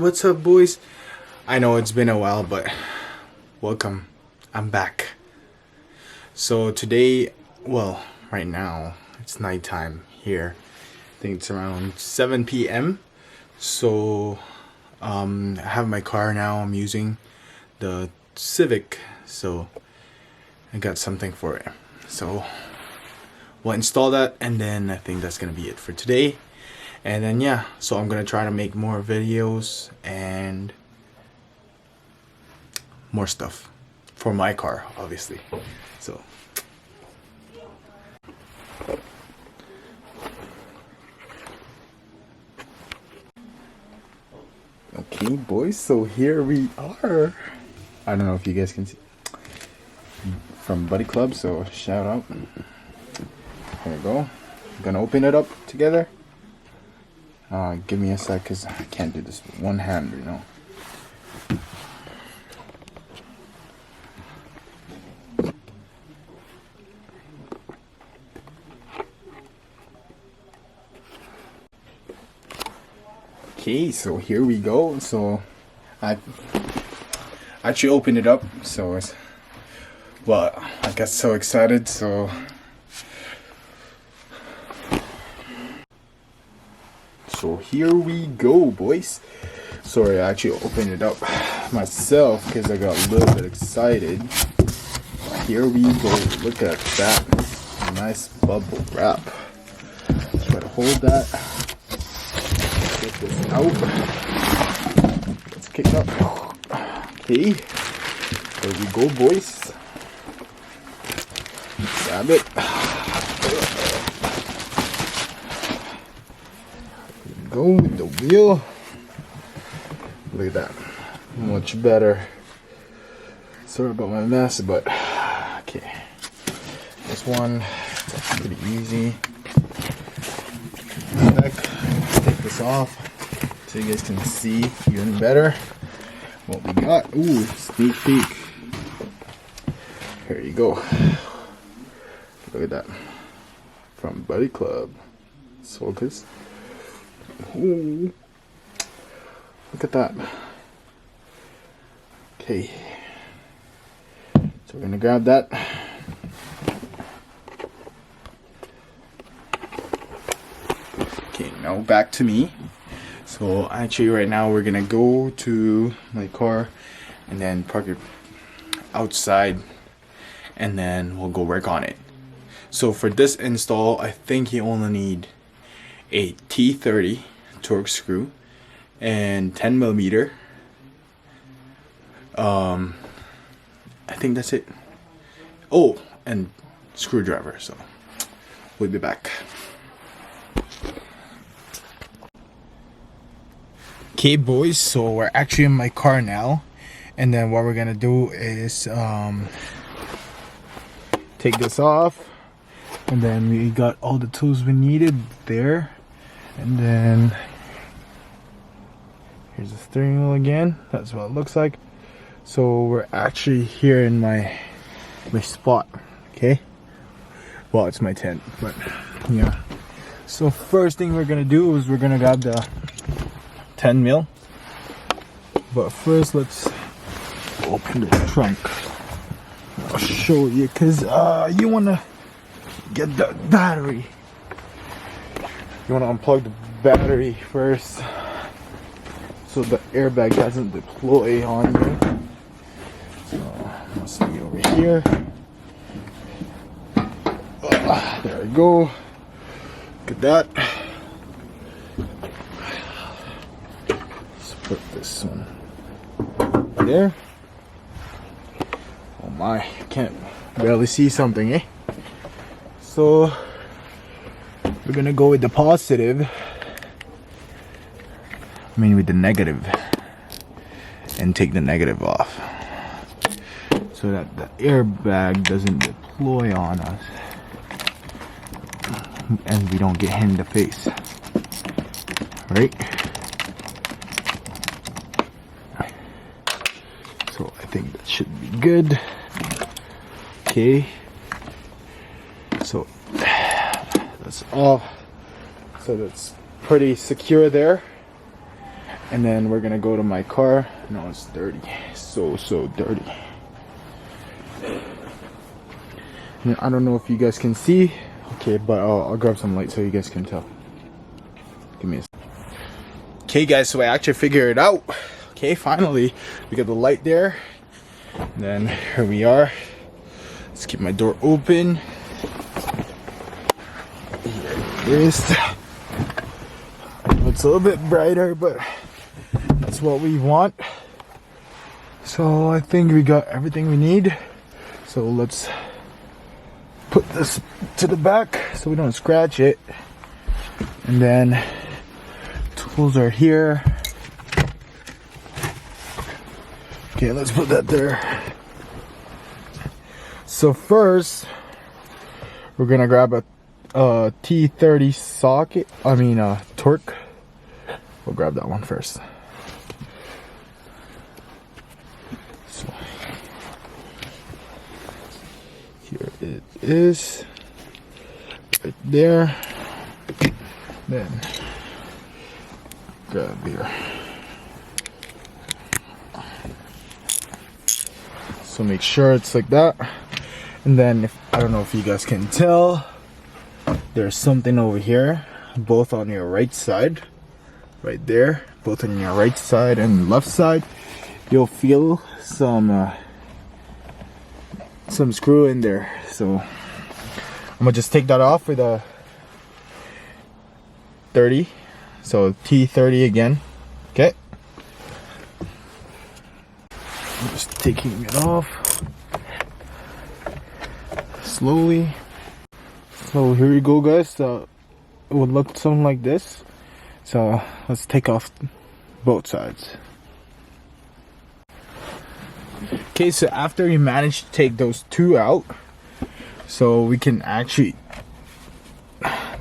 what's up, boys? I know it's been a while, but welcome. I'm back. So today, well, right now it's nighttime here. I think it's around 7 p.m. So I have my car now. I'm using the Civic, so I got something for it. So we'll install that, and then I think that's gonna be it for today. And then yeah, so I'm gonna try to make more videos and more stuff for my car, obviously. So okay, boys, so here we are. I don't know if you guys can see from BuddyClub, so shout out. There we go. I'm gonna open it up together. Give me a sec, because I can't do this with one hand, you know. Okay, so here we go. So I actually opened it up, so it's, well, I got so excited, so here we go, boys. Sorry, I actually opened it up myself because I got a little bit excited. Here we go. Look at that. Nice bubble wrap. Try to hold that. Get this out. Let's kick up. Okay. There we go, boys. Grab it. Go with the wheel. Look at that. Much better. Sorry about my mess, but okay. This one, it's pretty easy. Take this off so you guys can see even better what we got. Ooh, sneak peek. Here you go. Look at that. From BuddyClub. Let's focus. Ooh. Look at that. Okay. So we're gonna grab that. Okay, now back to me. So actually right now we're gonna go to my car and then park it outside, and then we'll go work on it. So for this install, I think you only need a T30 Torx screw and 10 millimeter. I think that's it. Oh, and screwdriver. So we'll be back. Okay, boys, so we're actually in my car now, and then what we're gonna do is take this off, and then we got all the tools we needed there. And then here's the steering wheel again. That's what it looks like. So we're actually here in my spot. Okay, well, it's my tent, but yeah. So first thing we're gonna do is we're gonna grab the 10 mil, but first let's open the trunk. I'll show you, because you want to get the battery. You want to unplug the battery first so the airbag doesn't deploy on you. So must be over here. There we go. Look at that. Let's put this one there. Oh my, I can't barely see something, eh? So we're gonna go with the positive, I mean with the negative, and take the negative off so that the airbag doesn't deploy on us and we don't get hit in the face, right? So I think that should be good. Okay, so that's off, so that's pretty secure there. And then we're gonna go to my car. No, it's dirty. So dirty. And I don't know if you guys can see. Okay, but I'll grab some light so you guys can tell. Give me a second. Okay guys, so I actually figured it out. Okay, finally we got the light there. And then here we are. Let's keep my door open. Here it is. It's a little bit brighter, but that's what we want. So I think we got everything we need. So let's put this to the back so we don't scratch it. And then tools are here. Okay, let's put that there. So first, we're gonna grab a T30 socket. Torque. We'll grab that one first. So here it is, right there. Then grab here. So make sure it's like that. And then I don't know if you guys can tell, there's something over here, both on your right side, right there, both on your right side and left side. You'll feel some screw in there. So I'm gonna just take that off with a 30. So T30 again. Okay. I'm just taking it off slowly. So here we go, guys. It would look something like this. So let's take off both sides. Okay, so after you manage to take those two out, so we can actually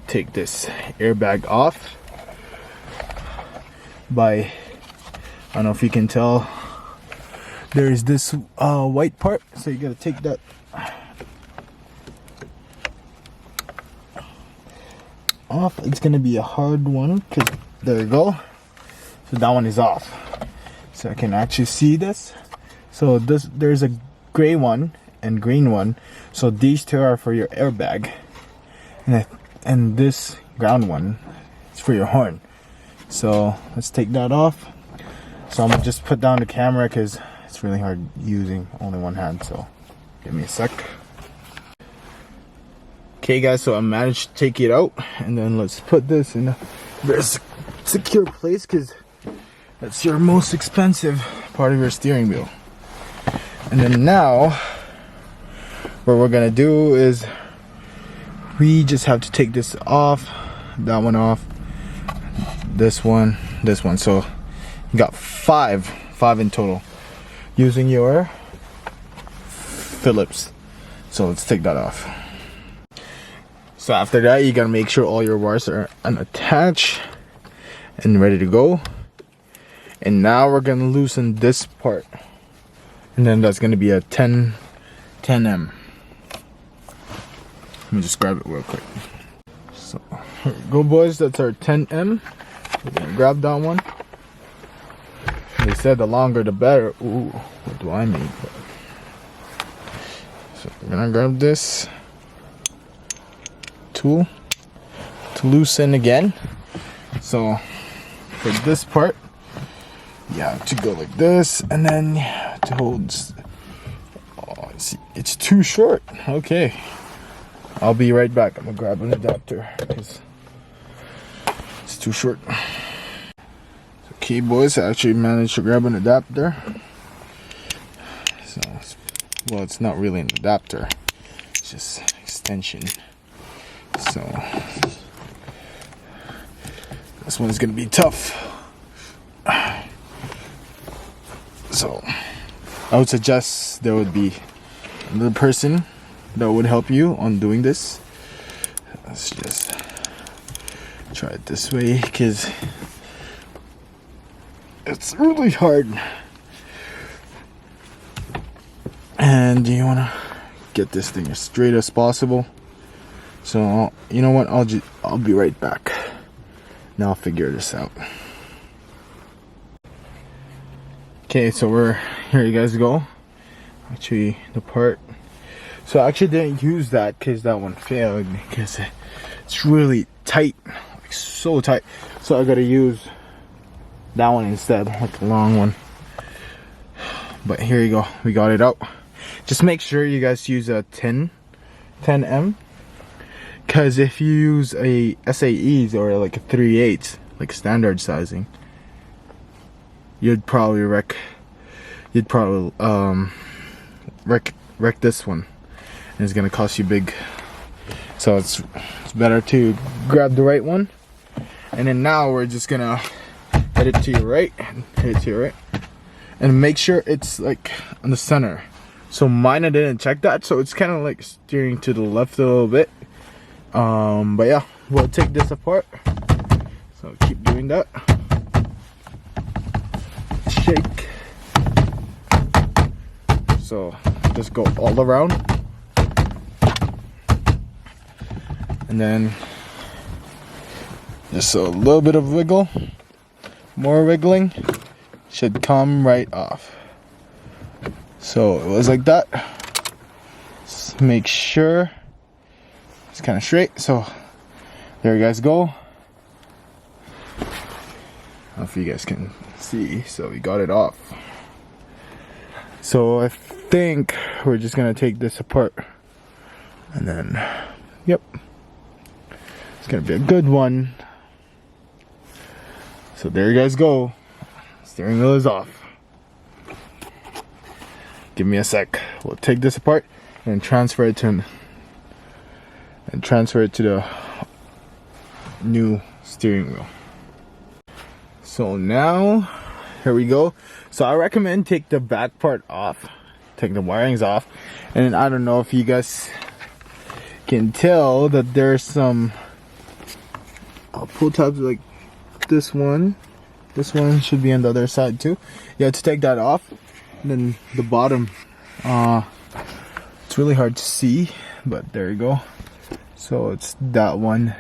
take this airbag off by, I don't know if you can tell, there's this white part, so you gotta take that off. It's gonna be a hard one, cause there you go. So that one is off. So I can actually see this. So there's a gray one and green one. So these two are for your airbag, and this ground one is for your horn. So let's take that off. So I'm gonna just put down the camera because it's really hard using only one hand. So give me a sec. Okay guys, so I managed to take it out, and then let's put this in a very secure place because that's your most expensive part of your steering wheel. And then now what we're gonna do is we just have to take this off, that one off, this one. So you got five in total using your Phillips. So let's take that off. So after that, you gotta make sure all your wires are unattached and ready to go. And now we're gonna loosen this part, and then that's gonna be a 10M. Let me just grab it real quick. So here we go, boys. That's our 10M. We're gonna grab that one. They said the longer the better. Ooh, what do I mean? So we're gonna grab this tool to loosen again. So for this part, you have to go like this, and then to hold. Oh, see, it's too short. Okay, I'll be right back. I'm gonna grab an adapter because it's too short. Okay, boys, I actually managed to grab an adapter. So, well, it's not really an adapter. It's just extension. So this one is gonna be tough. So I would suggest there would be another person that would help you on doing this. Let's just try it this way because it's really hard, and you want to get this thing as straight as possible. So you know what, I'll be right back. Now I'll figure this out. Okay, so here you guys go. Actually, the part. So I actually didn't use that because that one failed because it's really tight, like so tight. So I gotta use that one instead, like the long one. But here you go, we got it out. Just make sure you guys use a 10M, because if you use a SAEs or like a 3/8, like standard sizing, you'd probably wreck this one, and it's gonna cost you big. So it's better to grab the right one. And then now we're just gonna hit it to your right and hit it to your right, and make sure it's like on the center. So mine, I didn't check that, so it's kind of like steering to the left a little bit. But yeah, we'll take this apart. So keep doing that. Shake. So just go all around, and then just a little bit of wiggle, more wiggling, should come right off. So it was like that. Just make sure it's kind of straight. So there you guys go. I don't know if you guys can see. So we got it off. So I think we're just gonna take this apart, and then, yep, it's gonna be a good one. So there you guys go. Steering wheel is off. Give me a sec. We'll take this apart and transfer it to the new steering wheel. So now, here we go. So I recommend take the back part off, take the wirings off, and I don't know if you guys can tell that there's some pull tabs like this one. This one should be on the other side too. You have to take that off. And then the bottom, it's really hard to see, but there you go. So it's that one.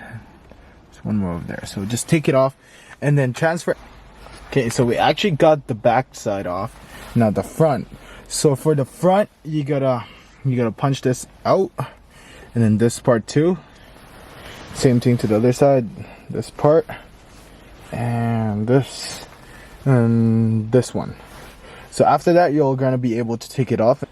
There's one more over there. So just take it off and then transfer. Okay, so we actually got the back side off, now the front. So for the front, you gotta punch this out, and then this part too. Same thing to the other side. This part, and this one. So after that, you're gonna be able to take it off.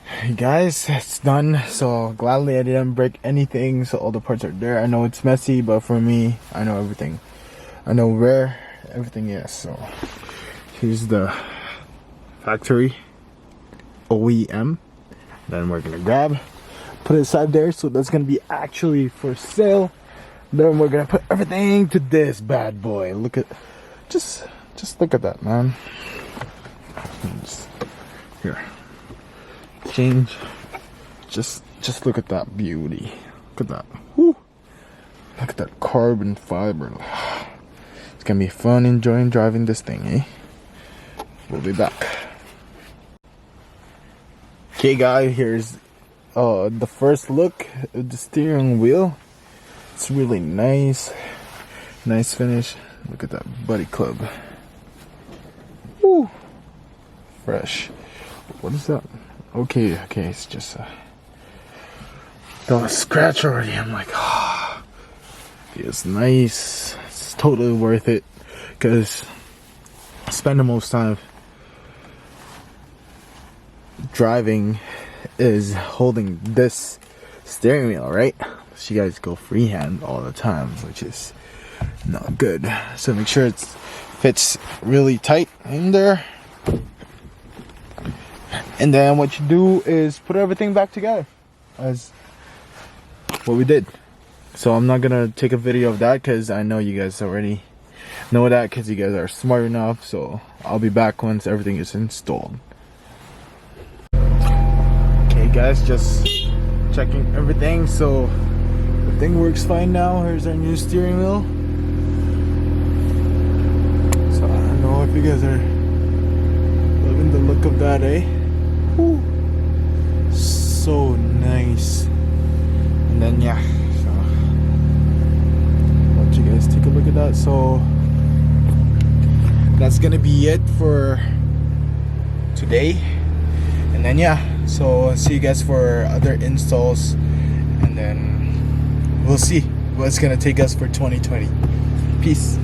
Hey guys, it's done. So gladly I didn't break anything, so all the parts are there. I know it's messy, but for me, I know everything. I know where everything is. So here's the factory OEM. Then we're gonna put it aside there. So that's gonna be actually for sale. Then we're gonna put everything to this bad boy. Look at, just look at that, man. Here, change. Just look at that beauty. Look at that. Woo. Look at that carbon fiber. It's gonna be fun enjoying driving this thing, eh? We'll be back. Okay guys, here's the first look at the steering wheel. It's really nice. Nice finish. Look at that BuddyClub. Woo. Fresh. What is that? Okay, it's just got a scratch already. I'm like, feels nice. It's totally worth it, because I spend the most time driving is holding this steering wheel, right? So you guys go freehand all the time, which is not good. So make sure it fits really tight in there. And then what you do is put everything back together as what we did. So I'm not gonna take a video of that because I know you guys already know that, because you guys are smart enough. So I'll be back once everything is installed. Okay guys, just checking everything. So the thing works fine now. Here's our new steering wheel. So I don't know if you guys are loving the look of that, eh? Woo. So nice. And then yeah, so I'll let you guys take a look at that. So that's gonna be it for today. And then yeah, so see you guys for other installs, and then we'll see what's gonna take us for 2020. Peace.